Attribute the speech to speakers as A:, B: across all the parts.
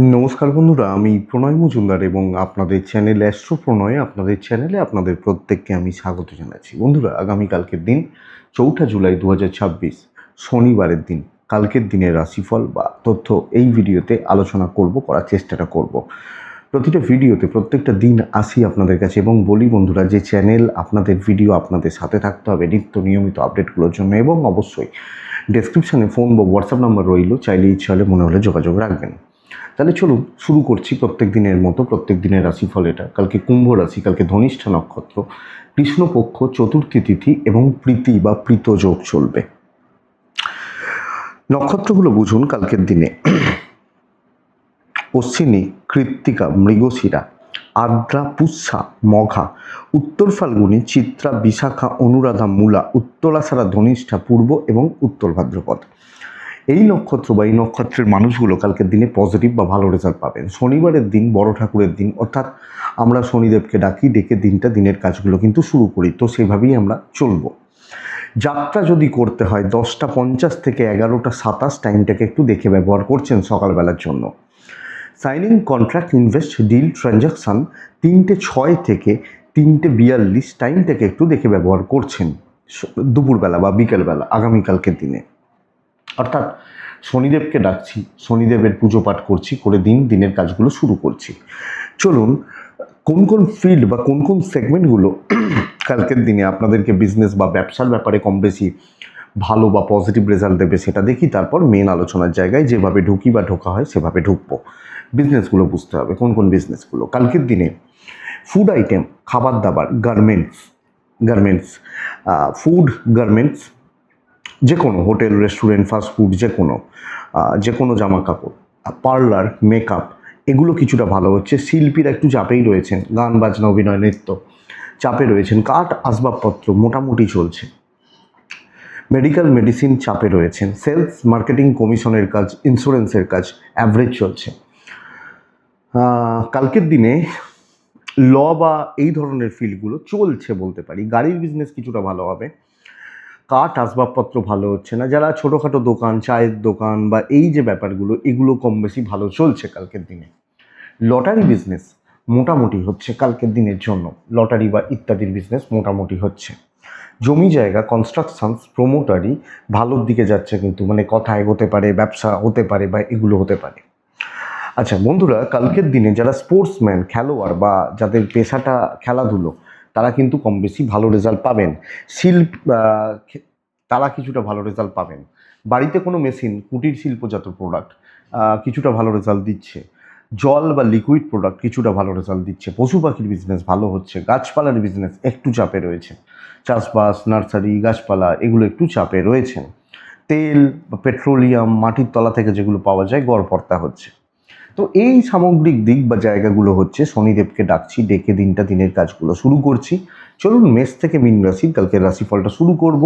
A: নমস্কার বন্ধুরা, আমি প্রণয় মজুমদার এবং আপনাদের চ্যানেল অ্যাস্ট্রো প্রণয় আপনাদের চ্যানেলে আপনাদের প্রত্যেককে আমি স্বাগত জানাচ্ছি। বন্ধুরা, আগামীকালকের দিন 4 জুলাই 2026 শনিবারের দিন, কালকের দিনের রাশিফল বা তথ্য এই ভিডিওতে আলোচনা করার চেষ্টাটা করব। প্রতিটা ভিডিওতে প্রত্যেকটা দিন আসি আপনাদের কাছে এবং বলি বন্ধুরা যে চ্যানেল আপনাদের ভিডিও আপনাদের সাথে থাকতে হবে নিত্য নিয়মিত আপডেটগুলোর জন্য, এবং অবশ্যই ডেসক্রিপশানে ফোন বা হোয়াটসঅ্যাপ নাম্বার রইল, চাইলে ইচ্ছা হলে মনে হলে যোগাযোগ রাখবেন। তাহলে চলুন শুরু করছি প্রত্যেক দিনের মতো। প্রত্যেক দিনের রাশিফল এটা। কালকে কুম্ভ রাশি, কালকে ধনিষ্ঠা নক্ষত্র, কৃষ্ণপক্ষ, চতুর্থী তিথি এবং প্রীতি বা প্রীত যোগ চলবে। নক্ষত্রগুলো বুঝুন কালকের দিনে: অশ্বিনী, কৃত্তিকা, মৃগশিরা, আদ্রা, পুষ্যা, মঘা, উত্তর ফাল্গুনী, চিত্রা, বিশাখা, অনুরাধা, মূলা, উত্তরাষাঢ়া, ধনিষ্ঠা, পূর্ব এবং উত্তর ভাদ্রপদ। এই নক্ষত্র বা এই নক্ষত্রের মানুষগুলো কালকের দিনে পজিটিভ বা ভালো রেজাল্ট পাবেন। শনিবারের দিন বড় ঠাকুরের দিন, অর্থাৎ আমরা শনিদেবকে ডাকি, ডেকে দিনের কাজগুলো কিন্তু শুরু করি, তো সেভাবেই আমরা চলব। যাত্রা যদি করতে হয় 10টা 50 থেকে 11টা 27 টাইমটাকে একটু দেখে ব্যবহার করছেন সকালবেলার জন্য। Signing contract, invest, deal, transaction 3টে 6 থেকে 3টে 42 টাইমটাকে একটু দেখে ব্যবহার করছেন দুপুরবেলা বা বিকেলবেলা আগামীকালকের দিনে। অর্থাৎ শনিদেবকে ডাকছি, শনিদেবের পুজো পাঠ করছি, করে দিনের কাজগুলো শুরু করছি। চলুন কোন কোন ফিল্ড বা কোন কোন সেগমেন্টগুলো কালকের দিনে আপনাদেরকে বিজনেস বা ব্যবসার ব্যাপারে কম বেশি ভালো বা পজিটিভ রেজাল্ট দেবে সেটা দেখি, তারপর মেন আলোচনার জায়গায় যেভাবে ঢুকি বা ঢোকা হয় সেভাবে ঢুকবো। বিজনেসগুলো বুঝতে হবে কোন কোন বিজনেসগুলো কালকের দিনে। ফুড আইটেম, খাবার দাবার, গার্মেন্টস, ফুড, গার্মেন্টস, যে কোনো হোটেল, রেস্টুরেন্ট, ফাস্টফুড, যে কোনো জামা কাপড়, পার্লার, মেকআপ, এগুলো কিছুটা ভালো হচ্ছে। শিল্পীরা একটু চাপেই রয়েছেন, গান বাজনা, অভিনয়, নৃত্য চাপে রয়েছেন। কাঠ আসবাবপত্র মোটামুটি চলছে। মেডিকেল, মেডিসিন চাপে রয়েছেন। সেলস, মার্কেটিং, কমিশনের কাজ, ইন্স্যুরেন্সের কাজ অ্যাভারেজ চলছে। কালকের দিনে ল বা এই ধরনের ফিল্ডগুলো চলছে বলতে পারি। গাড়ির বিজনেস কিছুটা ভালো হবে। কাঠ আসবাবপত্র ভালো হচ্ছে না। যারা ছোটোখাটো দোকান, চায়ের দোকান বা এই যে ব্যাপারগুলো, এগুলো কম বেশি ভালো চলছে কালকের দিনে। লটারি বিজনেস মোটামুটি হচ্ছে কালকের দিনের জন্য। লটারি বা ইত্যাদির বিজনেস মোটামুটি হচ্ছে। জমি জায়গা, কনস্ট্রাকশনস, প্রোমোটারি ভালোর দিকে যাচ্ছে, কিন্তু মানে কথা এগোতে পারে, ব্যবসা হতে পারে বা এগুলো হতে পারে। আচ্ছা বন্ধুরা, কালকের দিনে যারা স্পোর্টসম্যান, খেলোয়াড় বা যাদের পেশাটা খেলাধুলো, তারা কিন্তু কম বেশি ভালো রেজাল্ট পাবেন। তারা কিছুটা ভালো রেজাল্ট পাবেন। বাড়িতে কোনো মেশিন, কুটির শিল্পজাত প্রোডাক্ট কিছুটা ভালো রেজাল্ট দিচ্ছে। জল বা লিকুইড প্রোডাক্ট কিছুটা ভালো রেজাল্ট দিচ্ছে। পশু পাখির বিজনেস ভালো হচ্ছে। গাছপালার বিজনেস একটু চাপে রয়েছে। চাষবাস, নার্সারি, গাছপালা এগুলো একটু চাপে রয়েছেন। তেল বা পেট্রোলিয়াম, মাটির তলা থেকে যেগুলো পাওয়া যায়, গড়পড়তা হচ্ছে। তো এই সামগ্রিক দিক বা জায়গাগুলো হচ্ছে। শনিদেবকে ডাকছি, ডেকে দিনের কাজগুলো শুরু করছি। চলুন মেষ থেকে মীন রাশি কালকের রাশিফলটা শুরু করব।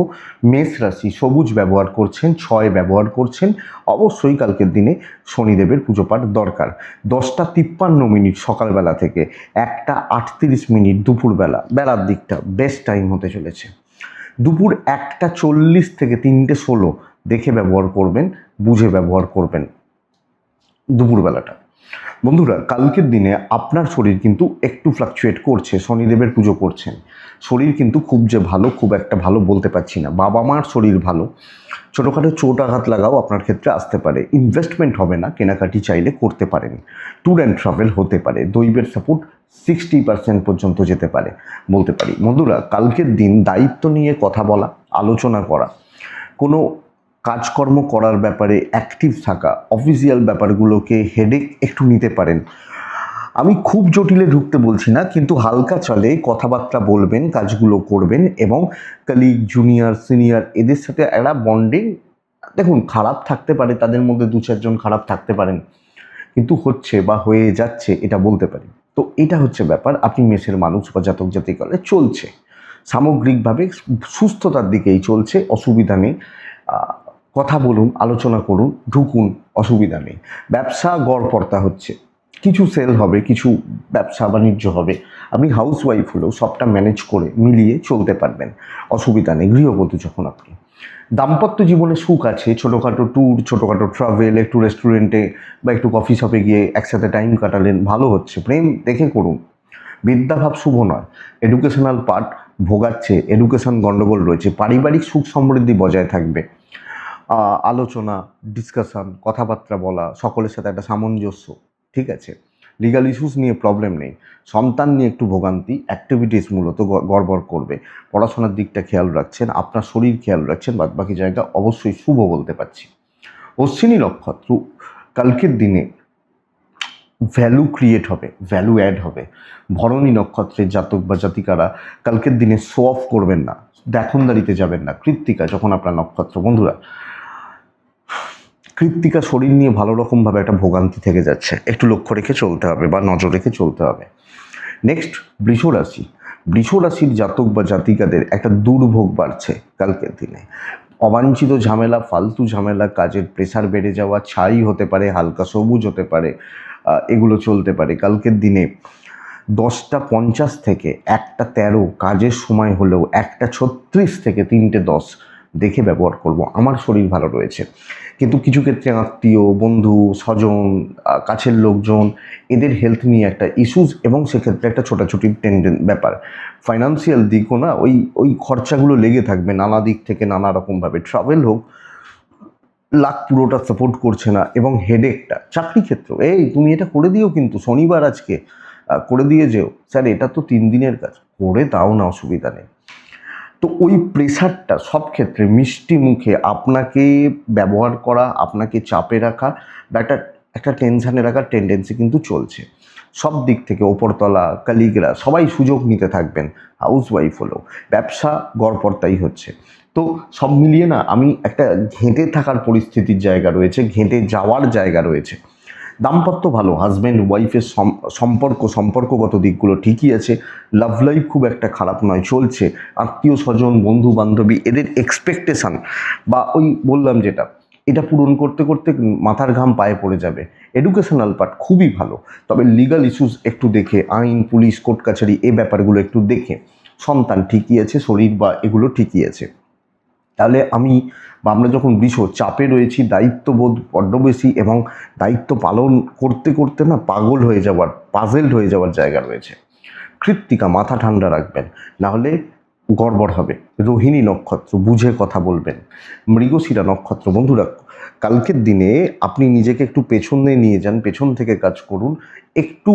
A: মেষ রাশি, সবুজ ব্যবহার করছেন, 6 ব্যবহার করছেন, অবশ্যই কালকের দিনে শনিদেবের পুজো পাঠ দরকার। 10টা 53 সকালবেলা থেকে 1টা 38 দুপুরবেলা, বেলার দিকটা বেস্ট টাইম হতে চলেছে। দুপুর 1টা 40 থেকে 3টে 16 দেখে ব্যবহার করবেন, বুঝে ব্যবহার করবেন দুপুরবেলাটা। বন্ধুরা, কালকের দিনে আপনার শরীর কিন্তু একটু ফ্লাকচুয়েট করছে। শনিদেবের পুজো করছেন, শরীর কিন্তু খুব যে ভালো, খুব একটা ভালো বলতে পারছি না। বাবা মার শরীর ভালো, ছোটোখাটো চোট আঘাত লাগাও আপনার ক্ষেত্রে আসতে পারে। ইনভেস্টমেন্ট হবে না, কেনাকাটি চাইলে করতে পারেন। ট্যুর অ্যান্ড ট্রাভেল হতে পারে। দৈবের সাপোর্ট 60% পর্যন্ত যেতে পারে বলতে পারি। বন্ধুরা, কালকের দিন দায়িত্ব নিয়ে কথা বলা, আলোচনা করা, কোনো কাজকর্ম করার ব্যাপারে অ্যাক্টিভ থাকা, অফিসিয়াল ব্যাপারগুলোকে হেডেক একটু নিতে পারেন। আমি খুব জটিলে ঢুকতে বলছি না, কিন্তু হালকা চলে কথাবার্তা বলবেন, কাজগুলো করবেন, এবং কলিগ, জুনিয়র, সিনিয়র এদের সাথে একটা বন্ডিং, দেখুন খারাপ থাকতে পারে, তাদের মধ্যে 2-4 জন খারাপ থাকতে পারেন, কিন্তু হচ্ছে বা হয়ে যাচ্ছে এটা বলতে পারি। তো এটা হচ্ছে ব্যাপার। আপনি মেষের মানুষ বা জাতক জাতিকালে চলছে, সামগ্রিকভাবে সুস্থতার দিকেই চলছে, অসুবিধা নেই। কথা বলুন, আলোচনা করুন, ঢুকুন, অসুবিধা নেই। ব্যবসা গড়পড়তা হচ্ছে, কিছু সেল হবে, কিছু ব্যবসা বাণিজ্য হবে। আপনি হাউস ওয়াইফ হলেও সবটা ম্যানেজ করে মিলিয়ে চলতে পারবেন, অসুবিধা নেই, গৃহবধূ যখন আপনি। দাম্পত্য জীবনে সুখ আছে, ছোটোখাটো ট্যুর, ছোটোখাটো ট্রাভেল, একটু রেস্টুরেন্টে বা একটু কফি শপে গিয়ে একসাথে টাইম কাটালেন, ভালো হচ্ছে। প্রেম দেখে করুন। বিদ্যাভাব শুভ নয়, এডুকেশনাল পার্ট ভোগাচ্ছে, এডুকেশন গণ্ডগোল রয়েছে। পারিবারিক সুখ সমৃদ্ধি বজায় থাকবে। আলোচনা, ডিসকাশন, কথাবার্তা বলা, সকলের সাথে একটা সামঞ্জস্য, ঠিক আছে। লিগাল ইস্যুস নিয়ে প্রবলেম নেই। সন্তান নিয়ে একটু ভোগান্তি, অ্যাক্টিভিটিস মূলত গড়বড় করবে। পড়াশোনার দিকটা খেয়াল রাখছেন, আপনার শরীর খেয়াল রাখছেন, বাদবাকি জায়গা অবশ্যই শুভ বলতে পারছি। অশ্বিনী নক্ষত্র, কালকের দিনে ভ্যালু ক্রিয়েট হবে, ভ্যালু অ্যাড হবে। ভরণী নক্ষত্রের জাতক বা জাতিকারা কালকের দিনে শো অফ করবেন না, দেখনদারিতে যাবেন না। কৃত্তিকা যখন আপনার নক্ষত্র, বন্ধুরা কৃত্তিকা শরীর নিয়ে ভালো রকমভাবে একটা ভোগান্তি থেকে যাচ্ছে, একটু লক্ষ্য রেখে চলতে হবে বা নজর রেখে চলতে হবে। নেক্সট বৃষ রাশি। বৃষ রাশির জাতক বা জাতিকাদের একটা দুর্ভোগ বাড়ছে কালকের দিনে। অবাঞ্ছিত ঝামেলা, ফালতু ঝামেলা, কাজের প্রেশার বেড়ে যাওয়া, ছাই হতে পারে, হালকা সবুজ হতে পারে, এগুলো চলতে পারে। কালকের দিনে 10টা 50 থেকে 1টা 13 কাজের সময় হলেও 1টা 36 থেকে 3টে 10 দেখে ব্যবহার করব। আমার শরীর ভালো রয়েছে, কিন্তু কিছু ক্ষেত্রে আত্মীয়, বন্ধু, স্বজন, কাছের লোকজন, এদের হেলথ নিয়ে একটা ইস্যুস, এবং সেক্ষেত্রে একটা ছোটাছুটির ব্যাপার। ফাইন্যান্সিয়াল দিকও না, ওই খরচাগুলো লেগে থাকবে নানা দিক থেকে, নানা রকমভাবে। ট্রাভেল হোক, লাক পুরোটা সাপোর্ট করছে না, এবং হেডেকটা। চাকরি ক্ষেত্র, এই তুমি এটা করে দিও, কিন্তু শনিবার আজকে করে দিয়ে যেও, স্যার এটা তো 3 দিনের কাজ, করে দাও না, অসুবিধা নেই। তো ওই প্রেশারটা সব ক্ষেত্রে মিষ্টি মুখে আপনাকে ব্যবহার করা, আপনাকে চাপে রাখা বা একটা টেনশানে রাখার টেন্ডেন্সি কিন্তু চলছে সব দিক থেকে। ওপরতলা, কালিগরা সবাই সুযোগ নিতে থাকবেন, হাউস ওয়াইফ হলেও। ব্যবসা গড়পড়তাই হচ্ছে। তো সব মিলিয়ে না, আমি একটা ঘেঁটে থাকার পরিস্থিতির জায়গা রয়েছে, ঘেঁটে যাওয়ার জায়গা রয়েছে। দাম্পত্য ভালো, হাজব্যান্ড ওয়াইফের সম্পর্কগত দিকগুলো ঠিকই আছে। লাভ লাইফ খুব একটা খারাপ নয়, চলছে। আত্মীয় স্বজন, বন্ধু বান্ধবী, এদের এক্সপেকটেশান বা ওই বললাম যেটা, এটা পূরণ করতে করতে মাথার ঘাম পায়ে পড়ে যাবে। এডুকেশনাল পার্ট খুবই ভালো, তবে লিগাল ইস্যুস একটু দেখে, আইন, পুলিশ, কোর্ট কাছারি, এই ব্যাপারগুলো একটু দেখে। সন্তান ঠিকই আছে, শরীর বা এগুলো ঠিকই আছে। তাহলে আমরা যখন চাপে রয়েছি, দায়িত্ববোধ বড্ড বেশি, এবং দায়িত্ব পালন করতে করতে না পাগল হয়ে যাওয়ার, পাজেলড হয়ে যাওয়ার জায়গা রয়েছে। কৃত্তিকা মাথা ঠান্ডা রাখবেন, নাহলে গড়বড় হবে। রোহিণী নক্ষত্র, বুঝে কথা বলবেন। মৃগশিরা নক্ষত্র, বন্ধুরা কালকের দিনে আপনি নিজেকে একটু পেছনে নিয়ে যান, পেছন থেকে কাজ করুন, একটু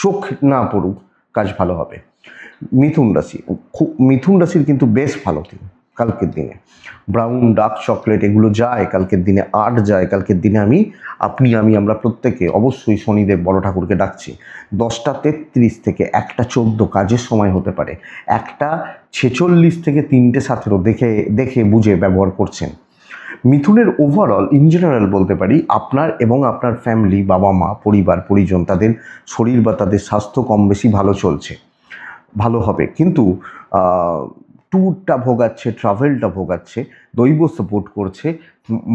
A: চোখ না পড়ুক, কাজ ভালো হবে। মিথুন রাশি, মিথুন রাশির কিন্তু বেশ ভালো দিন কালকের দিনে। ব্রাউন, ডার্ক চকলেট এগুলো যায় কালকের দিনে, আর্ট যায় কালকের দিনে। আমরা প্রত্যেকে অবশ্যই শনিদেব বড় ঠাকুরকে ডাকছি। 10টা 33 থেকে 1টা 14 কাজের সময় হতে পারে। 1টা 46 থেকে 3টে 17 দেখে বুঝে ব্যবহার করছেন। মিথুনের ওভারঅল ইন জেনারেল বলতে পারি, আপনার এবং আপনার ফ্যামিলি, বাবা মা, পরিবার পরিজন, তাদের শরীর বা তাদের স্বাস্থ্য কম বেশি ভালো চলছে, ভালো হবে। কিন্তু ট্যুরটা ভোগাচ্ছে, ট্রাভেলটা ভোগাচ্ছে, দৈব সাপোর্ট করছে,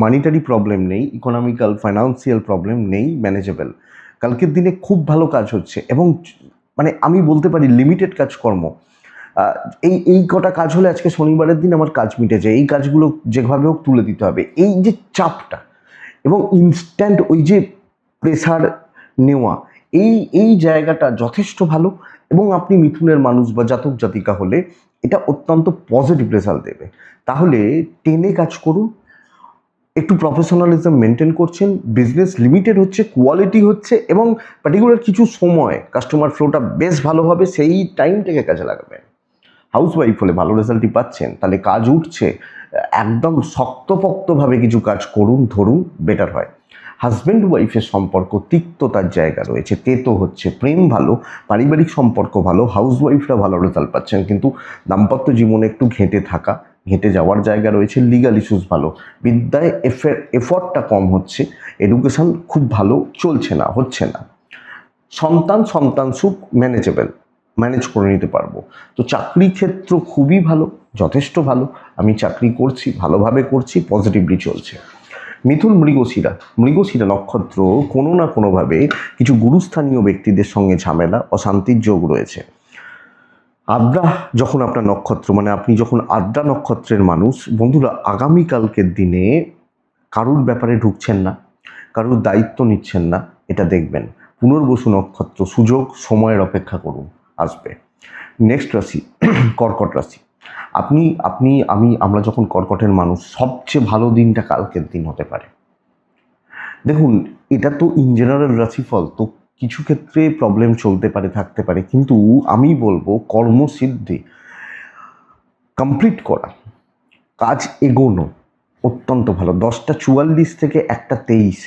A: মানিটারি প্রবলেম নেই, ইকোনমিক্যাল ফাইন্যান্সিয়াল প্রবলেম নেই, ম্যানেজেবল। কালকের দিনে খুব ভালো কাজ হচ্ছে, এবং আমি বলতে পারি লিমিটেড কাজকর্ম। এই কটা কাজ হলে আজকে শনিবারের দিন আমার কাজ মিটে যায়, এই কাজগুলো যেভাবে হোক তুলে দিতে হবে। এই যে চাপটা এবং ইনস্ট্যান্ট ওই যে প্রেসার নেওয়া, এই জায়গাটা যথেষ্ট ভালো। এবং আপনি মিথুনের মানুষ বা জাতক জাতিকা হলে এটা অত্যন্ত পজিটিভ রেজাল্ট দেবে। তাহলে টেনে কাজ করুন, একটু প্রফেশনালিজম মেনটেন করছেন, বিজনেস লিমিটেড হচ্ছে, কোয়ালিটি হচ্ছে, এবং পার্টিকুলার কিছু সময় কাস্টমার ফ্লোটা বেশ ভালো হবে, সেই টাইমটাকে কাজে লাগাবেন। হাউস ওয়াইফ হলে ভালো রেজাল্টই পাচ্ছেন, তাহলে কাজ উঠছে, একদম শক্তপোক্তভাবে কিছু কাজ করুন, ধরুন, বেটার হয়। হাজব্যান্ড ওয়াইফের সম্পর্ক তিক্ততার জায়গা রয়েছে, তেতো হচ্ছে। প্রেম ভালো, পারিবারিক সম্পর্ক ভালো, হাউস ওয়াইফরা ভালো রেজাল্ট পাচ্ছেন, কিন্তু দাম্পত্য জীবনে একটু ঘেঁটে যাওয়ার জায়গা রয়েছে। লিগাল ইস্যুস ভালো, বিদ্যায় এফর্টটা কম হচ্ছে, এডুকেশন খুব ভালো চলছে না, হচ্ছে না। সন্তান সুখ ম্যানেজ করে নিতে পারবো। তো চাকরি ক্ষেত্র খুবই ভালো, যথেষ্ট ভালো। আমি চাকরি করছি, ভালোভাবে করছি, পজিটিভলি চলছে। মিথুন মৃগশিরা নক্ষত্র, কোনো না কোনোভাবে কিছু গুরুস্থানীয় ব্যক্তিদের সঙ্গে ঝামেলা, অশান্তির যোগ রয়েছে। আদ্রা যখন আপনার নক্ষত্র, মানে আপনি যখন আদ্রা নক্ষত্রের মানুষ, বন্ধুরা আগামীকালকের দিনে কারুর ব্যাপারে ঢুকছেন না, কারুর দায়িত্ব নিচ্ছেন না, এটা দেখবেন। পুনর্বসু নক্ষত্র, সুযোগ সময়ের অপেক্ষা করুন, আসবে। নেক্সট রাশি কর্কট রাশি। আপনি আপনি আমি আমরা যখন কর্কটের মানুষ, সবচেয়ে ভালো দিনটা কালকের দিন হতে পারে। দেখুন, এটা তো ইন জেনারেল রাশিফল, তো কিছু ক্ষেত্রে প্রবলেম চলতে পারে, থাকতে পারে, কিন্তু আমি বলবো কর্মসিদ্ধি, কমপ্লিট করা, কাজ এগোনো অত্যন্ত ভালো। 10টা 44 থেকে 1টা 23,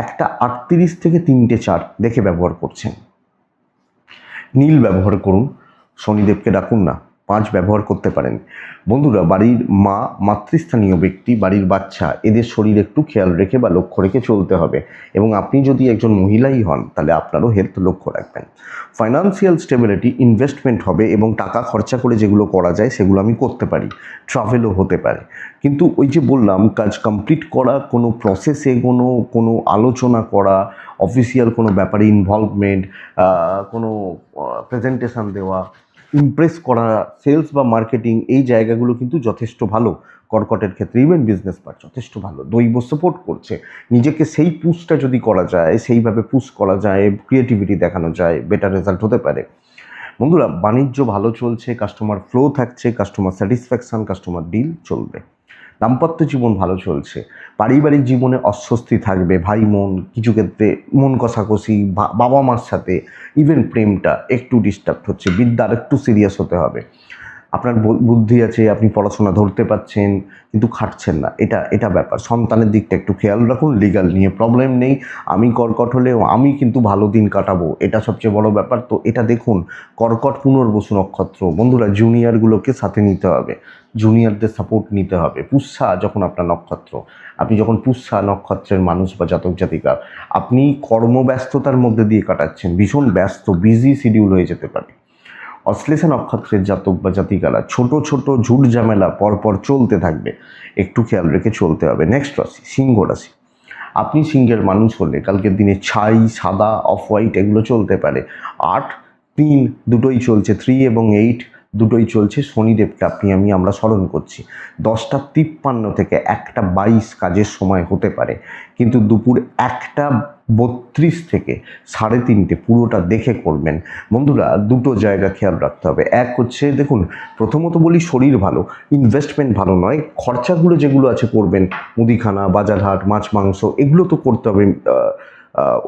A: 1টা 38 থেকে 3টে 4 দেখে ব্যবহার করছেন। নীল ব্যবহার করুন, শনিদেবকে ডাকুন না। 5 ব্যবহার করতে পারেন। বন্ধুরা, বাড়ির মা, মাতৃস্থানীয় ব্যক্তি, বাড়ির বাচ্চা, এদের শরীর একটু খেয়াল রেখে বা লক্ষ্য রেখে চলতে হবে। এবং আপনি যদি একজন মহিলাই হন, তাহলে আপনারও হেলথ লক্ষ্য রাখবেন। ফাইন্যান্সিয়াল স্টেবিলিটি, ইনভেস্টমেন্ট হবে এবং টাকা খরচা করে যেগুলো করা যায় সেগুলো আমি করতে পারি। ট্রাভেলও হতে পারে। কিন্তু ওই যে বললাম, কাজ কমপ্লিট করা, কোনো প্রসেস এগোনো, কোনো আলোচনা করা, অফিসিয়াল কোনো ব্যাপারে ইনভলভমেন্ট, কোনো প্রেজেন্টেশন দেওয়া, ইমপ্রেস করা, সেলস বা মার্কেটিং, এই জায়গাগুলো কিন্তু যথেষ্ট ভালো কর্কটের ক্ষেত্রে। ইভেন বিজনেস পার্ট যথেষ্ট ভালো, দৈব সাপোর্ট করছে। নিজেকে সেই পুশটা যদি করা যায়, সেইভাবে পুশ করা যায়, ক্রিয়েটিভিটি দেখানো যায়, বেটার রেজাল্ট হতে পারে। বন্ধুরা, বাণিজ্য ভালো চলছে, কাস্টমার ফ্লো থাকছে, কাস্টমার স্যাটিসফ্যাকশন, কাস্টমার ডিল চলবে। দাম্পত্য জীবন ভালো চলছে। পারিবারিক জীবনে অস্বস্তি থাকবে, ভাই মন, কিছু ক্ষেত্রে মন কষাকষি, বাবা মার সাথে, ইভেন প্রেমটা একটু ডিস্টার্ব হচ্ছে। বিদ্যার একটু সিরিয়াস হতে হবে। আপনার বুদ্ধি আছে, আপনি পড়াশোনা ধরতে পারছেন, কিন্তু খাটছেন না, এটা ব্যাপার। সন্তানের দিকটা একটু খেয়াল রাখুন। লিগাল নিয়ে প্রবলেম নেই। আমি কর্কট হলেও আমি কিন্তু ভালো দিন কাটাবো, এটা সবচেয়ে বড় ব্যাপার। তো এটা দেখুন, কর্কট পুনর্বসু নক্ষত্র। বন্ধুরা, জুনিয়রগুলোকে সাথে নিতে হবে, জুনিয়রদের সাপোর্ট নিতে হবে। পুষ্যা যখন আপনার নক্ষত্র, আপনি যখন পুষ্যা নক্ষত্রের মানুষ বা জাতক জাতিকা, আপনি কর্মব্যস্ততার মধ্যে দিয়ে কাটাচ্ছেন, ভীষণ ব্যস্ত, বিজি শিডিউল হয়ে যেতে পারে। অশ্লেষা নক্ষত্রের জাতক বা জাতিকারা, ছোট ছোট ঝুট ঝামেলা পরপর চলতে থাকবে, একটু খেয়াল রেখে চলতে হবে। নেক্সট রাশি সিংহ রাশি। আপনি সিংহের মানুষ হলে কালকের দিনে ছাই, সাদা, অফ হোয়াইট এগুলো চলতে পারে। 8, 3 দুটোই চলছে, 3 এবং 8 দুটোই চলছে। শনিদেবকে আমরা স্মরণ করছি। 10টা 53 থেকে 1টা 22 কাজের সময় হতে পারে, কিন্তু দুপুর 1টা 32 থেকে 3:30 পুরোটা দেখে করবেন। বন্ধুরা, দুটো জায়গা খেয়াল রাখতে হবে। এক হচ্ছে, দেখুন, প্রথমত বলি শরীর ভালো, ইনভেস্টমেন্ট ভালো নয়। খরচাগুলো যেগুলো আছে করবেন, মুদিখানা, বাজারহাট, মাছ মাংস, এগুলো তো করতে হবে,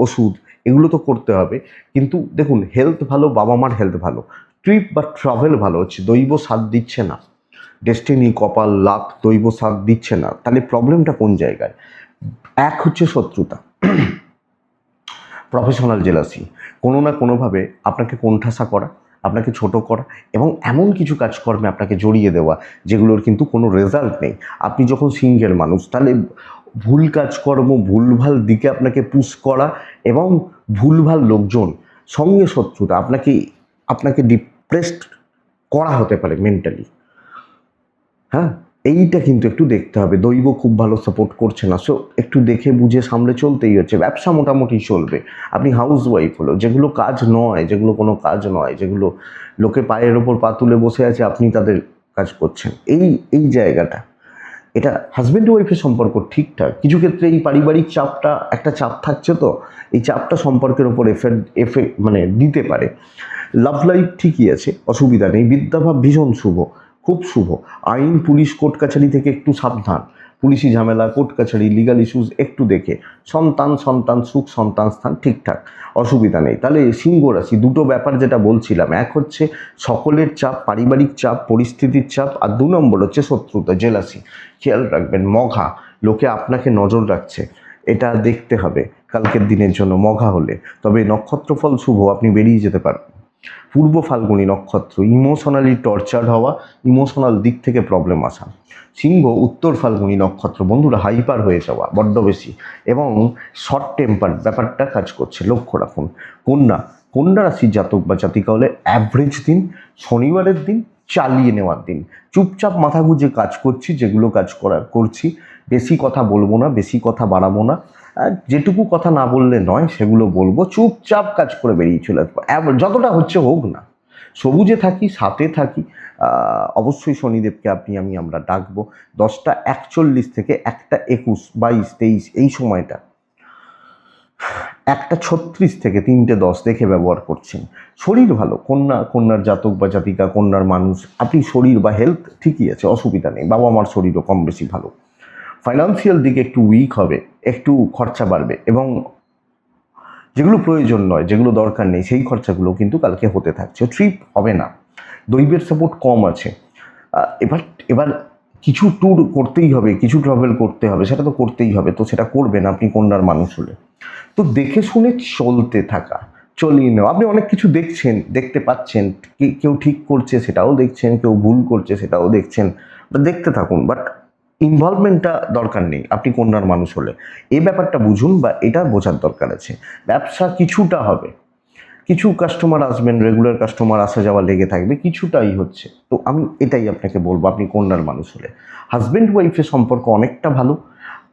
A: ওষুধ, এগুলো তো করতে হবে। কিন্তু দেখুন, হেলথ ভালো, বাবা মার হেলথ ভালো, ট্রিপ বা ট্রাভেল ভালো হচ্ছে, দৈব সাথ দিচ্ছে না, ডেস্টিনি, কপাল, লাক, দৈব সাথ দিচ্ছে না। তাহলে প্রবলেমটা কোন জায়গায়? এক হচ্ছে শত্রুতা, প্রফেশনাল জেলাসি, কোনো না কোনোভাবে আপনাকে কোণঠাসা করা, আপনাকে ছোট করা, এবং এমন কিছু কাজকর্মে আপনাকে জড়িয়ে দেওয়া যেগুলোর কিন্তু কোনো রেজাল্ট নেই। আপনি যখন সিংহের মানুষ, তাহলে ভুল কাজকর্ম, ভুলভাল দিকে আপনাকে পুশ করা, এবং ভুলভাল লোকজন, সঙ্গে শত্রুতা, আপনাকে ডিপ্রেসড করা হতে পারে মেন্টালি। হ্যাঁ, এইটা কিন্তু একটু দেখতে হবে। দৈব খুব ভালো সাপোর্ট করছে না, সো একটু দেখে বুঝে সামলে চলতেই হচ্ছে। ব্যবসা মোটামুটি চলবে। আপনি হাউস ওয়াইফ হলো, যেগুলো কাজ নয়, যেগুলো কোনো কাজ নয়, যেগুলো লোকে পায়ের ওপর পা তুলে বসে আছে, আপনি তাদের কাজ করছেন, এই জায়গাটা, এটা হাজব্যান্ড ওয়াইফের সম্পর্ক ঠিকঠাক। কিছু ক্ষেত্রে এই পারিবারিক চাপটা, একটা চাপ থাকছে, তো এই চাপটা সম্পর্কের ওপর এফেক্ট মানে দিতে পারে। লাভ লাইফ ঠিকই আছে, অসুবিধা নেই। বিদ্যাভাব ভীষণ শুভ, খুব শুভ। আইন, পুলিশ, কোর্ট কাছারি থেকে একটু সাবধান। পুলিশি ঝামেলা, কোর্ট কাছারি, লিগাল ইস্যুস একটু দেখে। সন্তান সুখ, সন্তান স্থান ঠিকঠাক, অসুবিধা নেই। তাহলে সিংহ রাশি, দুটো ব্যাপার যেটা বলছিলাম, এক হচ্ছে সকলের চাপ, পারিবারিক চাপ, পরিস্থিতির চাপ, আর 2 নম্বর হচ্ছে শত্রুতা, জেলাসি। খেয়াল রাখবেন, মঘা, লোকে আপনাকে নজর রাখছে, এটা দেখতে হবে কালকের দিনের জন্য মঘা হলে। তবে নক্ষত্রফল শুভ, আপনি বেরিয়ে যেতে পারবেন। পূর্ব ফাল্গুনী নক্ষত্র, ইমোশনালি টর্চার্ড হওয়া, ইমোশনাল দিক থেকে প্রবলেম আসা। সিংহ উত্তর ফাল্গুনী নক্ষত্র, বন্ধুরা হাইপার হয়ে যাওয়া বড্ড বেশি, এবং শর্ট টেম্পার ব্যাপারটা কাজ করছে, লক্ষ্য রাখুন। কন্যা রাশির জাতক বা জাতিকা হলে অ্যাভারেজ দিন, শনিবারের দিন, চালিয়ে নেওয়ার দিন। চুপচাপ মাথা গুঁজে কাজ করছি, যেগুলো কাজ করছি, বেশি কথা বলবো না, বেশি কথা বাড়াবো না, যেটুকু কথা না বললে নয় সেগুলো বলবো, চুপচাপ কাজ করে বেরিয়ে চলে আসবো। যতটা হচ্ছে হোক না, সবুজে থাকি, সাথে থাকি। অবশ্যই শনিদেবকে আমরা ডাকবো 10টা 41 থেকে 1টা 21, 22, 23 এই সময়টা 1টা 36 থেকে 3টে 10 দেখে ব্যবহার করছেন। শরীর ভালো, কন্যার জাতক বা জাতিকা, কন্যার মানুষ, আপনি শরীর বা হেলথ ঠিকই আছে, অসুবিধা নেই। বাবা মার শরীরও কম বেশি ভালো। ফাইন্যান্সিয়াল দিকে একটু উইক হবে, একটু খরচা বাড়বে, এবং যেগুলো প্রয়োজন নয়, যেগুলো দরকার নেই, সেই খরচাগুলো কিন্তু কালকে হতে থাকছে। ট্রিপ হবে না, দৈবের সাপোর্ট কম আছে। এবার এবার কিছু ট্যুর করতেই হবে, কিছু ট্রাভেল করতে হবে, সেটা তো করতেই হবে, তো সেটা করবেন আপনি কন্যার মানুষ হলে। তো দেখে শুনে চলতে থাকা, চলিয়ে নেওয়া। আপনি অনেক কিছু দেখছেন, দেখতে পাচ্ছেন, কেউ ঠিক করছে সেটাও দেখছেন, কেউ ভুল করছে সেটাও দেখছেন, দেখতে থাকুন। বাট ইনভলভমেন্টটা দরকার নেই আপনি কন্যার মানুষ হলে। এই ব্যাপারটা বুঝুন বা এটা বোঝার দরকার আছে। ব্যবসা কিছুটা হবে, কিছু কাস্টমার আসবেন, রেগুলার কাস্টমার আসা যাওয়া লেগে থাকবে, কিছুটাই হচ্ছে। তো আমি এটাই আপনাকে বলবো আপনি কন্যার মানুষ হলে। হাজব্যান্ড ওয়াইফের সম্পর্ক অনেকটা ভালো।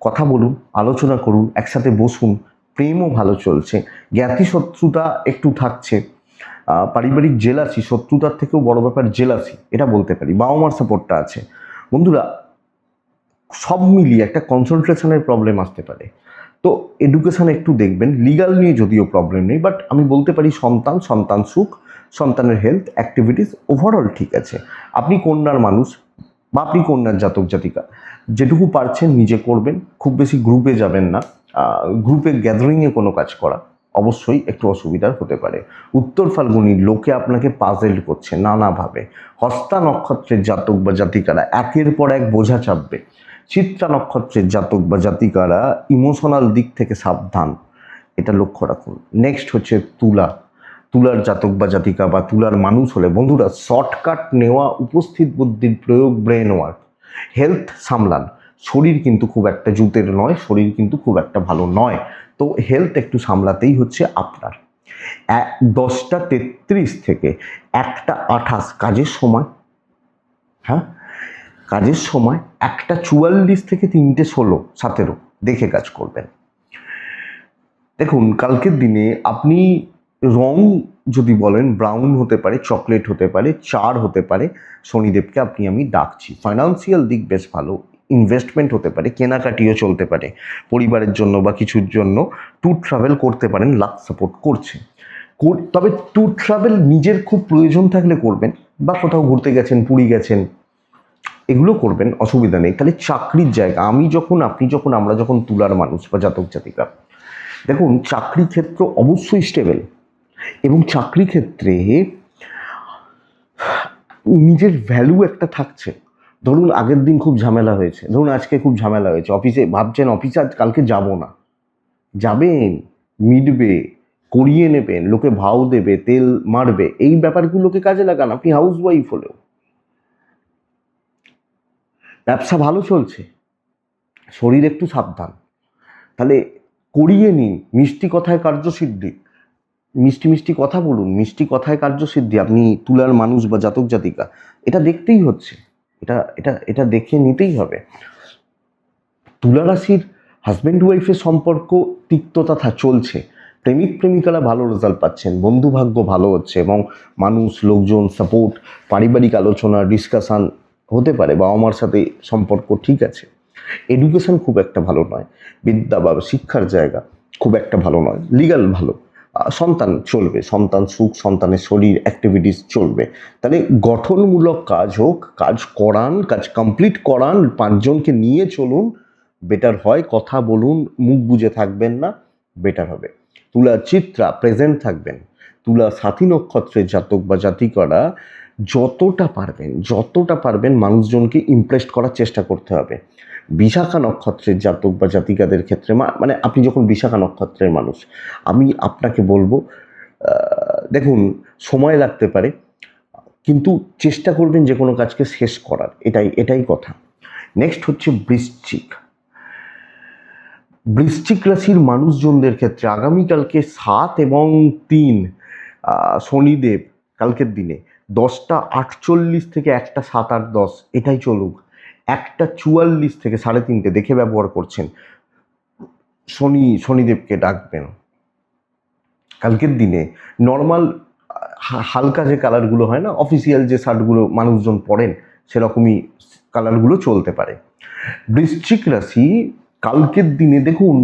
A: কথা বলুন, আলোচনা করুন, একসাথে বসুন, প্রেমও ভালো চলছে। জ্ঞাতি শত্রুতা একটু থাকছে, পারিবারিক জেলাসি, শত্রুতার থেকেও বড় ব্যাপার জেলাসি, এটা বলতে পারি। বাবা মার সাপোর্টটা আছে। বন্ধুরা, সব মিলিয়ে একটা কনসেন্ট্রেশনের প্রবলেম আসতে পারে। তো এডুকেশান একটু দেখবেন। লিগাল নিয়ে যদিও প্রবলেম নেই, বাট আমি বলতে পারি সন্তান সুখ, সন্তানের হেলথ, অ্যাক্টিভিটিস ওভারঅল ঠিক আছে। আপনি কন্যার মানুষ বা আপনি কন্যার জাতক জাতিকা, যেটুকু পারছেন নিজে করবেন, খুব বেশি গ্রুপে যাবেন না। গ্রুপে গ্যাদারিংয়ে কোনো কাজ করা অবশ্যই একটু অসুবিধার হতে পারে। উত্তর ফাল্গুনি লোকে আপনাকে পাজেল করছে নানাভাবে। হস্তা নক্ষত্রের জাতক বা জাতিকারা একের পর এক বোঝা চাপবে। চিত্রা নক্ষত্রের জাতক বা জাতিকারা ইমোশনাল দিক থেকে সাবধান, এটা লক্ষ্য রাখুন। নেক্সট হচ্ছে তুলার জাতক বা জাতিকা বা তুলার মানুষ হলে বন্ধুরা, শর্টকাট নেওয়া, উপস্থিত বুদ্ধির প্রয়োগ, ব্রেন ওয়ার্ক, হেলথ সামলান। শরীর কিন্তু খুব একটা জুতের নয়, শরীর কিন্তু খুব একটা ভালো নয়, তো হেলথ একটু সামলাতেই হচ্ছে আপনার। 10টা 33 থেকে 1টা 28 কাজের সময়। হ্যাঁ, কাজের সময় 1টা 44 থেকে 3টে 16, 17 দেখে কাজ করবেন। দেখুন, কালকের দিনে আপনি রং যদি বলেন, ব্রাউন হতে পারে, চকলেট হতে পারে, চার হতে পারে। শনিদেবকে আমি ডাকছি। ফাইন্যান্সিয়াল দিক বেশ ভালো, ইনভেস্টমেন্ট হতে পারে, কেনাকাটিও চলতে পারে পরিবারের জন্য বা কিছুর জন্য। ট্যুর ট্রাভেল করতে পারেন, লাক সাপোর্ট করছে। তবে ট্যুর ট্রাভেল নিজের খুব প্রয়োজন থাকলে করবেন, বা কোথাও ঘুরতে গেছেন, পুরী গেছেন, এগুলো করবেন, অসুবিধা নেই। তাহলে চাকরির জায়গা, আমরা যখন তুলার মানুষ বা জাতক জাতিকা, দেখুন চাকরি ক্ষেত্র অবশ্যই স্টেবল, এবং চাকরি ক্ষেত্রে নিজের ভ্যালু একটা থাকছে। ধরুন আগের দিন খুব ঝামেলা হয়েছে, ধরুন আজকে খুব ঝামেলা হয়েছে অফিসে, ভাবছেন অফিসে আজ কালকে যাব না, যাবেন, মিটবে, করিয়ে নেবেন, লোকে ভাও দেবে, তেল মারবে, এই ব্যাপারগুলোকে কাজে লাগান। আপনি হাউস ওয়াইফ হলেও ব্যবসা ভালো চলছে, শরীর একটু সাবধান, তাহলে করিয়ে নিন। মিষ্টি কথায় কার্যসিদ্ধি, মিষ্টি কথা বলুন, মিষ্টি কথায় কার্যসিদ্ধি। আপনি তুলার মানুষ বা জাতক জাতিকা, এটা দেখতেই হচ্ছে, এটা দেখে নিতেই হবে। তুলা রাশির হাজব্যান্ড ওয়াইফের সম্পর্ক তিক্ততা চলছে, প্রেমিক প্রেমিকারা ভালো রেজাল্ট পাচ্ছেন, বন্ধু ভাগ্য ভালো হচ্ছে, এবং মানুষ, লোকজন, সাপোর্ট, পারিবারিক আলোচনা, ডিসকাশান হতে পারে। বাবা মার সাথে সম্পর্ক ঠিক আছে। এডুকেশন খুব একটা ভালো নয়, বিদ্যা বা শিক্ষার জায়গা খুব একটা ভালো নয়। লিগাল ভালো, সন্তান চলবে, সন্তান সুখ, সন্তানের শরীর, অ্যাক্টিভিটিস চলবে। তাহলে গঠনমূলক কাজ হোক, কাজ করান, কাজ কমপ্লিট করান, 5জনকে নিয়ে চলুন, বেটার হয়। কথা বলুন, মুখ বুজে থাকবেন না, বেটার হবে। তুলা চিত্রা প্রেজেন্ট থাকবেন। তুলা সাথী নক্ষত্রের জাতক বা জাতিকারা যতটা পারবেন মানুষজনকে ইমপ্রেস করার চেষ্টা করতে হবে। বিশাখা নক্ষত্রের জাতক বা জাতিকাদের ক্ষেত্রে, মানে আপনি যখন বিশাখা নক্ষত্রের মানুষ, আমি আপনাকে বলবো, দেখুন সময় লাগতে পারে, কিন্তু চেষ্টা করবেন যে কোনো কাজকে শেষ করার, এটাই কথা। নেক্সট হচ্ছে বৃশ্চিক রাশির মানুষজনদের ক্ষেত্রে আগামীকালকে 7 এবং 3 শনিদেব কালকের দিনে 10টা 48 থেকে 1টা 7, 8, 10 এটাই চলুক। 1টা 44 থেকে 3:30 দেখে ব্যবহার করছেন। শনিদেবকে ডাকবেন কালকের দিনে। নর্মাল হালকা যে কালারগুলো হয় না, অফিসিয়াল যে শার্টগুলো মানুষজন পরেন সেরকমই কালারগুলো চলতে পারে। বৃশ্চিক রাশি কালকের দিনে দেখুন,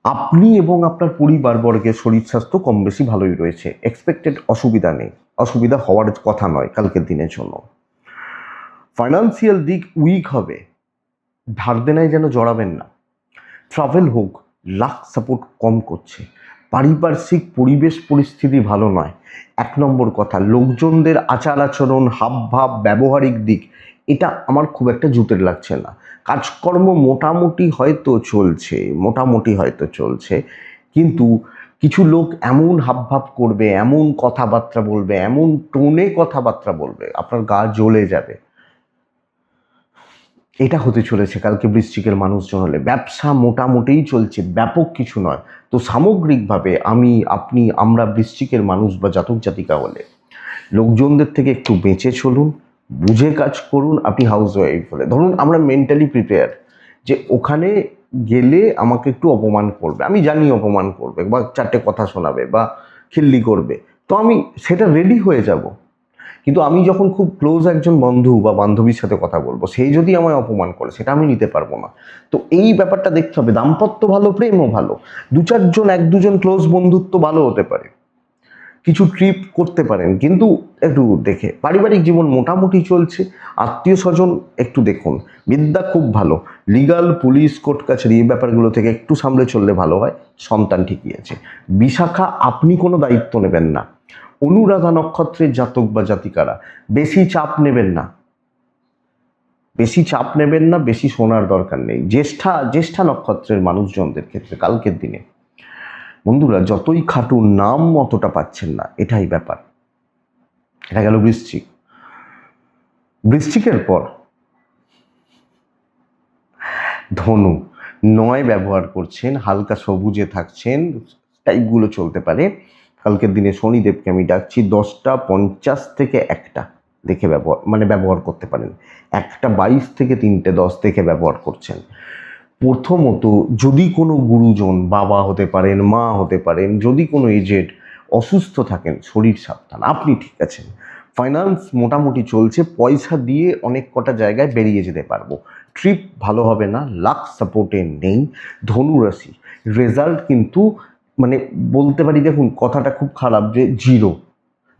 A: আপনি এবং আপনার পরিবারবর্গের শরীর স্বাস্থ্য কম বেশি ভালোই রয়েছে, এক্সপেক্টেড অসুবিধা নেই, অসুবিধা হওয়ার কথা নয় কালকের দিনের জন্য। ফাইন্যান্সিয়াল দিক উইক হবে, ধার দেনায় যেন জড়াবেন না। ট্রাভেল হোক, লাক সাপোর্ট কম করছে। পারিপার্শ্বিক পরিবেশ পরিস্থিতি ভালো নয়। 1 নম্বর কথা, লোকজনদের আচার আচরণ, হাবভাব, ব্যবহারিক দিক এটা আমার খুব একটা জুতের লাগছে না। কাজকর্ম মোটামুটি হয়তো চলছে, কিন্তু কিছু লোক এমন হাবভাব করবে, এমন কথাবার্তা বলবে, এমন টোনে কথাবার্তা বলবে, আপনার গা জ্বলে যাবে। এটা হতে চলেছে কালকে বৃশ্চিকের মানুষজন হলে। ব্যবসা মোটামুটিই চলছে, ব্যাপক কিছু নয়। তো সামগ্রিকভাবে আমরা বৃশ্চিকের মানুষ বা জাতক জাতিকা হলে লোকজনদের থেকে একটু বেঁচে চলুন, বুঝে কাজ করুন। আপনি হাউস ওয়াইফ হলে ধরুন আমরা মেন্টালি প্রিপেয়ার যে ওখানে গেলে আমাকে একটু অপমান করবে, আমি জানি অপমান করবে বা 4টে কথা শোনাবে বা খিল্লি করবে, তো আমি সেটা রেডি হয়ে যাব। কিন্তু আমি যখন খুব ক্লোজ একজন বন্ধু বা বান্ধবীর সাথে কথা বলবো, সেই যদি আমায় অপমান করে সেটা আমি নিতে পারবো না। তো এই ব্যাপারটা দেখতে হবে। দাম্পত্য ভালো, প্রেমও ভালো, 1-2জন ক্লোজ বন্ধুত্ব ভালো হতে পারে, কিছু ট্রিপ করতে পারেন, কিন্তু একটু দেখে। পারিবারিক জীবন মোটামুটি চলছে, আত্মীয় স্বজন একটু দেখুন। বিদ্যা খুব ভালো, লিগাল, পুলিশ, কোর্ট কাছারি এই ব্যাপারগুলো থেকে একটু সামলে চললে ভালো হয়। সন্তান ঠিকই আছে। বিশাখা, আপনি কোনো দায়িত্ব নেবেন না। অনুরাধা নক্ষত্রের জাতক বা জাতিকারা বেশি চাপ নেবেন না, বেশি শোনার দরকার নেই। জ্যেষ্ঠা নক্ষত্রের মানুষজনদের ক্ষেত্রে কালকের দিনে বন্ধুরা যতই খাটুন, নাম অতটা পাচ্ছেন না, এটাই ব্যাপার। এটা গেল বৃশ্চিকের পর ধনু। 9 ব্যবহার করছেন, হালকা সবুজে থাকছেন, টাইপগুলো চলতে পারে। কালকের দিনে শনিদেবকে আমি ডাকছি 10:50 থেকে 1টা দেখে ব্যবহার করতে পারেন। 1:22 থেকে 3:10 দেখে ব্যবহার করছেন। প্রথমত, যদি কোনো গুরুজন, বাবা হতে পারেন, মা হতে পারেন, যদি কোনো এজেড অসুস্থ থাকেন, শরীর সাবধান। আপনি ঠিক আছেন। ফাইন্যান্স মোটামুটি চলছে, পয়সা দিয়ে অনেক কটা জায়গায় বেরিয়ে যেতে পারবো। ট্রিপ ভালো হবে না, লাক সাপোর্টে নেই। ধনুরাশি রেজাল্ট কিন্তু বলতে পারি, দেখুন কথাটা খুব খারাপ যে 0,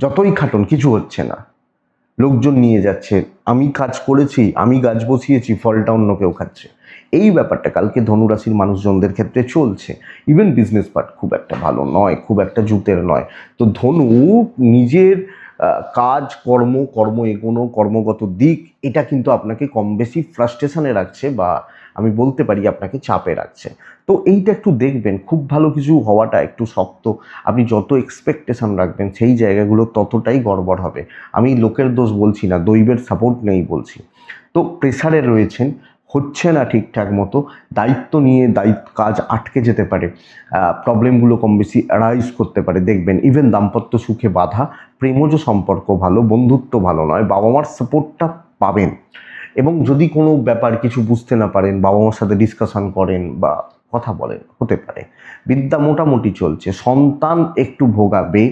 A: যতই খাটুন কিছু হচ্ছে না, লোকজন নিয়ে যাচ্ছে। আমি কাজ করেছি, আমি গাছ বসিয়েছি, ফলটা অন্য কেউ খাচ্ছে। এই ব্যাপারটা কালকে ধনুরাশির মানুষজনদের ক্ষেত্রে চলছে। ইভেন বিজনেস পার্ট খুব একটা ভালো নয়, খুব একটা জুতের নয়। তো ধনু নিজের কর্ম এগোনো, কর্মগত দিক এটা কিন্তু আপনাকে কম বেশি ফ্রাস্ট্রেশনে রাখছে, বা আমি বলতে পারি আপনাকে চাপে রাখছে। তো এইটা একটু দেখবেন, খুব ভালো কিছু হওয়াটা একটু শক্ত। আপনি যত এক্সপেকটেশন রাখবেন সেই জায়গাগুলো ততটাই গড়বড় হবে। আমি লোকের দোষ বলছি না, দৈবের সাপোর্ট নেই বলছি। তো প্রেসারে রয়েছেন, হচ্ছে না ঠিকঠাক মতো, দায়িত্ব নিয়ে কাজ আটকে যেতে পারে, প্রবলেমগুলো কম বেশি অ্যারাইজ করতে পারে দেখবেন। ইভেন দাম্পত্য সুখে বাধা, প্রেমজ সম্পর্ক ভালো, বন্ধুত্ব ভালো নয়, বাবা মার সাপোর্টটা পাবেন। এবং যদি কোনো ব্যাপার কিছু বুঝতে না পারেন, বাবা মার সাথে ডিসকাশন করেন বা কথা বলেন, হতে পারে। বিদ্যা মোটামুটি চলছে, সন্তান একটু ভোগাবে,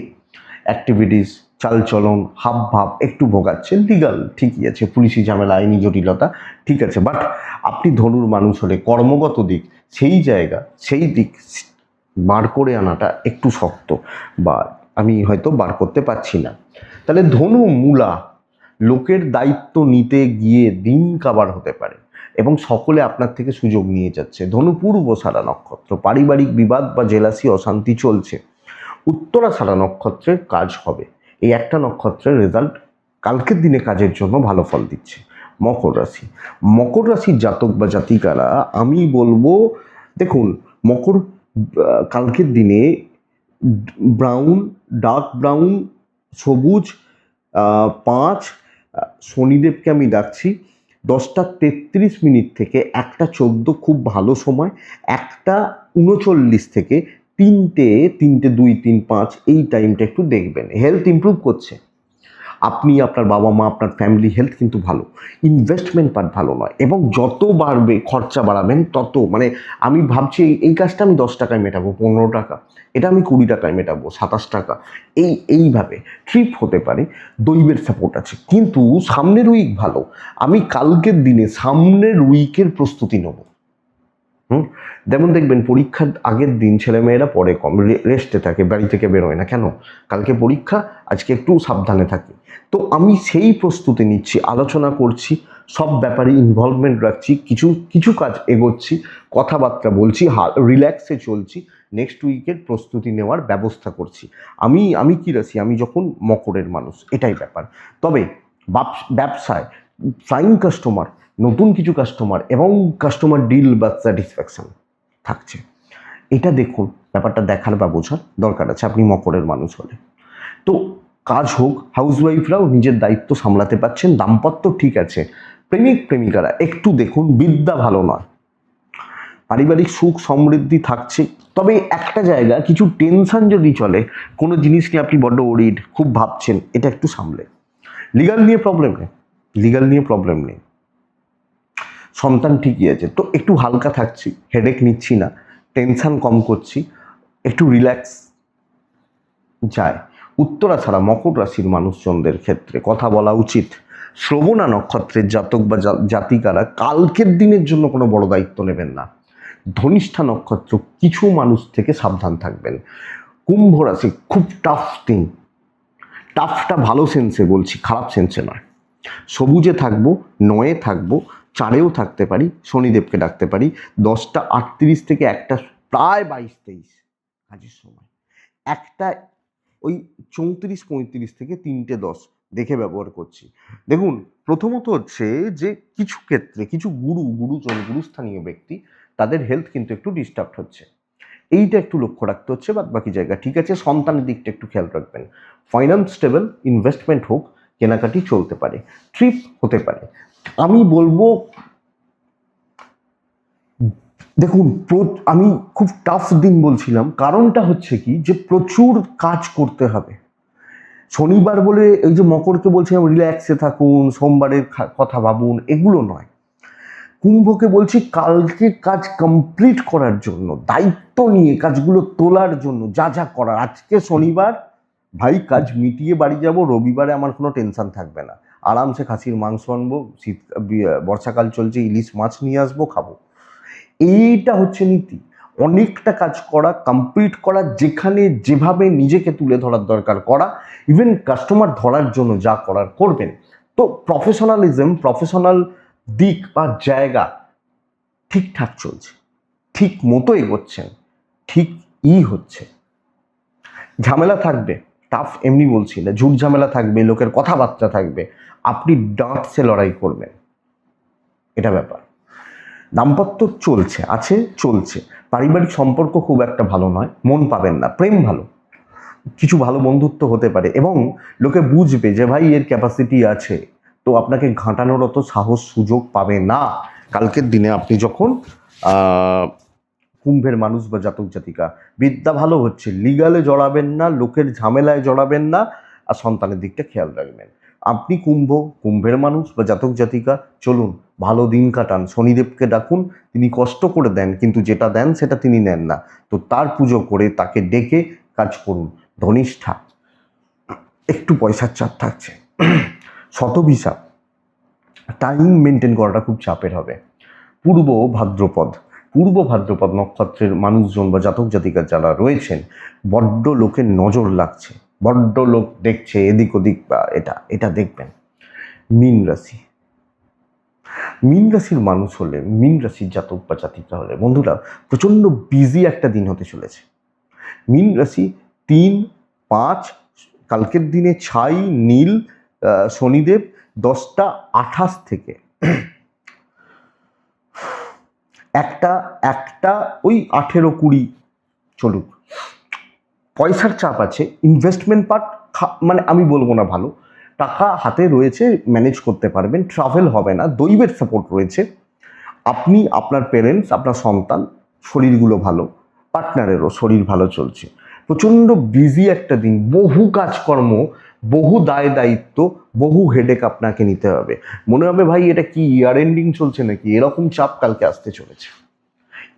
A: অ্যাক্টিভিটিস, চালচলন, হাবভাব একটু ভোগাচ্ছে। লিগাল ঠিকই আছে, পুলিশি ঝামেলা, আইনি জটিলতা ঠিক আছে। বাট আপনি ধনুর মানুষ হলে কর্মগত দিক, সেই দিক বার করে আনাটা একটু শক্ত, বা আমি হয়তো বার করতে পারছি না। তাহলে ধনু মূলা, লোকের দায়িত্ব নিতে গিয়ে দিন কাবার হতে পারে এবং সকলে আপনার থেকে সুযোগ নিয়ে যাচ্ছে। ধনু পূর্বষাঢ়া নক্ষত্র, পারিবারিক বিবাদ বা জেলাসি, অশান্তি চলছে। উত্তরাষাঢ়া নক্ষত্রের কাজ হবে। এই একটা নক্ষত্রের রেজাল্ট কালকের দিনে কাজের জন্য ভালো ফল দিচ্ছে। মকর রাশির জাতক বা জাতিকারা আমি বলবো, দেখুন কালকের দিনে ব্রাউন, ডার্ক ব্রাউন, সবুজ, 5, শনিদেবকে আমি ডাকছি 10:33 থেকে 1:14 খুব ভালো সময়। 1:39 থেকে 3:02, 3:05 এই টাইমটা একটু দেখবেন। হেলথ ইমপ্রুভ করছে, আপনি, আপনার বাবা মা, আপনার ফ্যামিলি হেলথ কিন্তু ভালো, ইনভেস্টমেন্ট পার্ট ভালো নয়। এবং যত বাড়বে খরচা বাড়াবেন তত, মানে আমি ভাবছি এই কাজটা আমি 10 টাকায় মেটাবো, 15 টাকা, এটা আমি 20 টাকায় মেটাবো, 27 টাকা, এইভাবে ট্রিপ হতে পারে। দৈবের সাপোর্ট আছে, কিন্তু সামনের উইক ভালো। আমি কালকের দিনে সামনের উইকের প্রস্তুতি নেব। যেমন দেখবেন পরীক্ষার আগের দিন ছেলেমেয়েরা পড়ে কম, রেস্টে থাকে, বাড়ি থেকে বেরোয় না, কেন? কালকে পরীক্ষা, আজকে একটু সাবধানে থাকি। তো আমি সেই প্রস্তুতি নিচ্ছি, আলোচনা করছি, সব ব্যাপারে ইনভলভমেন্ট রাখছি, কিছু কিছু কাজ এগোচ্ছি, কথাবার্তা বলছি, রিল্যাক্সে চলছি, নেক্সট উইকের প্রস্তুতি নেওয়ার ব্যবস্থা করছি। আমি কি রাশি? আমি যখন মকরের মানুষ, এটাই ব্যাপার। তবে ব্যবসায় ফ্লাইং কাস্টমার, নতুন কিছু কাস্টমার এবং কাস্টমার ডিল বা স্যাটিসফ্যাকশন থাকছে, এটা দেখুন, ব্যাপারটা দেখার বা বোঝার দরকার আছে আপনি মকরের মানুষ হলে। তো কাজ হোক, হাউসওয়াইফরাও নিজের দায়িত্ব সামলাতে পারছেন, দাম্পত্য ঠিক আছে, প্রেমিক প্রেমিকারা একটু দেখুন, বিদ্যা ভালো নয়, পারিবারিক সুখ সমৃদ্ধি থাকছে, তবে একটা জায়গা কিছু টেনশন যদি চলে, কোনো জিনিস নিয়ে আপনি বড্ড ওরিড, খুব ভাবছেন, এটা একটু সামলে। লিগাল নিয়ে প্রবলেম নেই, সন্তান ঠিকই আছে, তো একটু হালকা থাকছি, হেডেক নিচ্ছি না, টেনশন কম করছি, একটু রিল্যাক্স যায়। উত্তরা ছাড়া মকর রাশির মানুষজনদের ক্ষেত্রে কথা বলা উচিত, শ্রবণা নক্ষত্রের জাতক বা জাতিকারা কালকের দিনের জন্য কোনো বড় দায়িত্ব নেবেন না। ধনিষ্ঠা নক্ষত্র কিছু মানুষ থেকে সাবধান থাকবেন। কুম্ভ রাশি খুব টাফ থিং, টাফটা ভালো সেন্সে বলছি, খারাপ সেন্সে নয়। সবুজে থাকবো, 9-এ থাকবো, 4-এও থাকতে পারি, শনিদেবকে ডাকতে পারি। 10টা 38 থেকে একটা প্রায় 22-23 কাজের সময়, একটা ওই 34-35 থেকে 3টে 10 দেখে ব্যবহার করছি। দেখুন, প্রথমত হচ্ছে যে কিছু ক্ষেত্রে কিছু গুরুজন, গুরুস্থানীয় ব্যক্তি, তাদের হেলথ কিন্তু একটু ডিস্টার্ব হচ্ছে, এইটা একটু লক্ষ্য রাখতে হচ্ছে। বাদ বাকি জায়গা ঠিক আছে, সন্তানের দিকটা একটু খেয়াল রাখবেন। ফাইন্যান্স স্টেবল, ইনভেস্টমেন্ট হোক, কেনাকাটি চলতে পারে, ট্রিপ হতে পারে। আমি বলবো দেখুন, আমি খুব টাফ দিন বলছিলাম, কারণটা হচ্ছে কি যে প্রচুর কাজ করতে হবে। শনিবার বলে এই যে মকরকে বলছিলাম রিল্যাক্সে থাকুন, সোমবারের কথা ভাবুন, এগুলো নয়। কুম্ভকে বলছি কালকে কাজ কমপ্লিট করার জন্য, দায়িত্ব নিয়ে কাজগুলো তোলার জন্য, যা যা করার। আজকে শনিবার, ভাই কাজ মিটিয়ে বাড়ি যাব, রবিবারে আমার কোনো টেনশন থাকবে না, আরামসে খাসির মাংস আনবো, বর্ষাকাল চলছে, ইলিশ মাছ নিয়ে আসবো, খাবো। এইটা হচ্ছে নীতি। অনেকটা কাজ করা, কমপ্লিট করা, যেখানে যেভাবে নিজেকে তুলে ধরার দরকার করা, ইভেন কাস্টমার ধরার জন্য যা করার করবেন। তো প্রফেশনাল দিক বা জায়গা ঠিকঠাক চলছে, ঠিক মতো এগোচ্ছেন, ঠিকই হচ্ছে। ঝামেলা থাকবে, টাফ এমনি বলছি না, ঝুট ঝামেলা থাকবে, লোকের কথাবার্তা থাকবে, আপনি ডাঁটসে লড়াই করবেন, এটা ব্যাপার। দাম্পত্য চলছে, পারিবারিক সম্পর্ক খুব একটা ভালো নয়, মন পাবেন না। প্রেম ভালো, কিছু ভালো বন্ধুত্ব হতে পারে, এবং লোকে বুঝবে যে ভাই এর ক্যাপাসিটি আছে, তো আপনাকে ঘাঁটানোর অত সাহস সুযোগ পাবে না কালকের দিনে। আপনি যখন কুম্ভের মানুষ বা জাতক জাতিকা, বিদ্যা ভালো হচ্ছে, লিগালে জড়াবেন না, লোকের ঝামেলায় জড়াবেন না, আর সন্তানের দিকটা খেয়াল রাখবেন। আপনি কুম্ভের মানুষ বা জাতক জাতিকা, চলুন ভালো দিন কাটান, শনিদেবকে ডাকুন, তিনি কষ্ট করে দেন, কিন্তু যেটা দেন সেটা তিনি নেন না, তো তার পুজো করে তাকে ডেকে কাজ করুন। ধনিষ্ঠা একটু পয়সার চাপ থাকছে, শতভিসা টাইম মেনটেন করাটা খুব চাপের হবে। পূর্ব ভাদ্রপদ নক্ষত্রের মানুষজন বা জাতক জাতিকা যারা রয়েছেন, বড্ড লোকের নজর লাগছে, বড্ড লোক দেখছে এদিক ওদিক, বা এটা দেখবেন। মীন রাশির মানুষ হলে, মীন রাশির জাতক বা জাতিকা হলে, বন্ধুরা প্রচণ্ড বিজি একটা দিন হতে চলেছে। মীন রাশি 3-5, কালকের দিনে ছাই নীল, শনিদেব 10টা 28 থেকে একটা ওই 18-20 চলুক। পয়সার চাপ আছে, ইনভেস্টমেন্ট পার্ট মানে আমি বলবো না ভালো, টাকা হাতে রয়েছে, ম্যানেজ করতে পারবেন, ট্রাভেল হবে না, দৈবের সাপোর্ট রয়েছে। আপনি, আপনার পেরেন্টস, আপনার সন্তান, শরীরগুলো ভালো, পার্টনারেরও শরীর ভালো চলছে। প্রচণ্ড বিজি একটা দিন, বহু কাজকর্ম, বহু দায় দায়িত্ব, বহু হেডেক আপনাকে নিতে হবে। মনে হবে ভাই এটা কি ইয়ার এন্ডিং চলছে নাকি, এরকম চাপ কালকে আসতে চলেছে।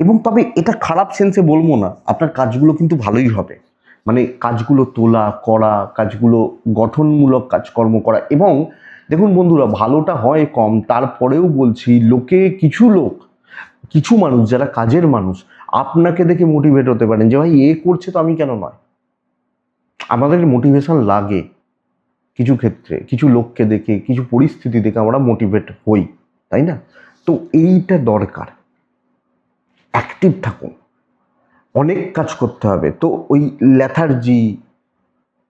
A: এবং তবে এটা খারাপ সেন্সে বলবো না, আপনার কাজগুলো কিন্তু ভালোই হবে। মানে কাজগুলো তোলা করা, কাজগুলো গঠনমূলক কাজকর্ম করা। এবং দেখুন বন্ধুরা, ভালোটা হয় কম, তারপরেও বলছি কিছু লোক, কিছু মানুষ যারা কাজের মানুষ আপনাকে দেখে মোটিভেট হতে পারেন যে ভাই এ করছে তো আমি কেন নয়। আমাদের মোটিভেশন লাগে কিছু ক্ষেত্রে, কিছু লোককে দেখে, কিছু পরিস্থিতি দেখে আমরা মোটিভেট হই, তাই না? তো এইটা দরকার, অ্যাক্টিভ থাকুন, অনেক কাজ করতে হবে। তো ওই লেথার্জি,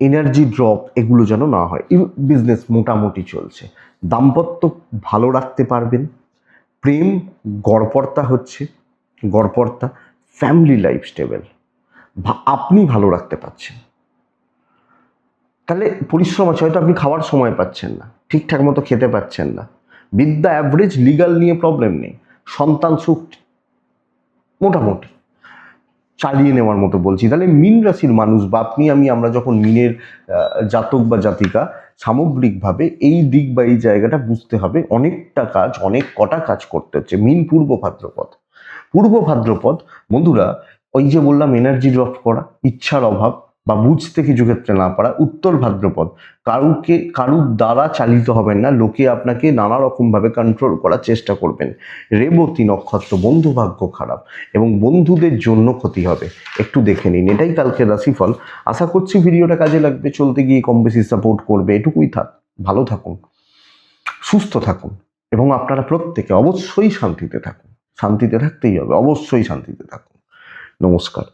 A: এনার্জি ড্রপ এগুলো যেন না হয়। বিজনেস মোটামুটি চলছে, দাম্পত্য ভালো রাখতে পারবেন, প্রেম গড়পড়তা হচ্ছে, গড়পড়তা, ফ্যামিলি লাইফ স্টেবল, আপনি ভালো রাখতে পারছেন। তাহলে পরিশ্রম আছে, হয়তো আপনি খাওয়ার সময় পাচ্ছেন না, ঠিকঠাক মতো খেতে পাচ্ছেন না, বিদ্যা অ্যাভারেজ, লিগাল নিয়ে প্রবলেম নেই, সন্তান সুখ মোটামুটি চালিয়ে নেওয়ার মতো বলছি। তাহলে মীন রাশির মানুষ বা আপনি আমরা যখন মীনের জাতক বা জাতিকা, সামগ্রিকভাবে এই দিক বা এই জায়গাটা বুঝতে হবে, অনেকটা কাজ, অনেক কটা কাজ করতে হচ্ছে। মীন পূর্ব ভাদ্রপদ, পূর্ব ভাদ্রপদ বন্ধুরা, ওই যে বললাম এনার্জি ড্রপ করা, ইচ্ছার অভাব বা বুঝতে কিছু ক্ষেত্রে না পারা। উত্তর ভাদ্রপদ, কারুর দ্বারা চালিত হবেন না, লোকে আপনাকে নানা রকমভাবে কন্ট্রোল করার চেষ্টা করবেন। রেবতী নক্ষত্র, বন্ধু ভাগ্য খারাপ এবং বন্ধুদের জন্য ক্ষতি হবে, একটু দেখে নিন। এটাই কালকের রাশিফল। আশা করছি ভিডিওটা কাজে লাগবে, চলতে গিয়ে কম বেশি সাপোর্ট করবে। এটুকুই থাক, ভালো থাকুন, সুস্থ থাকুন এবং আপনারা প্রত্যেকে অবশ্যই শান্তিতে থাকুন। শান্তিতে থাকতেই হবে, অবশ্যই শান্তিতে থাকুন। নমস্কার।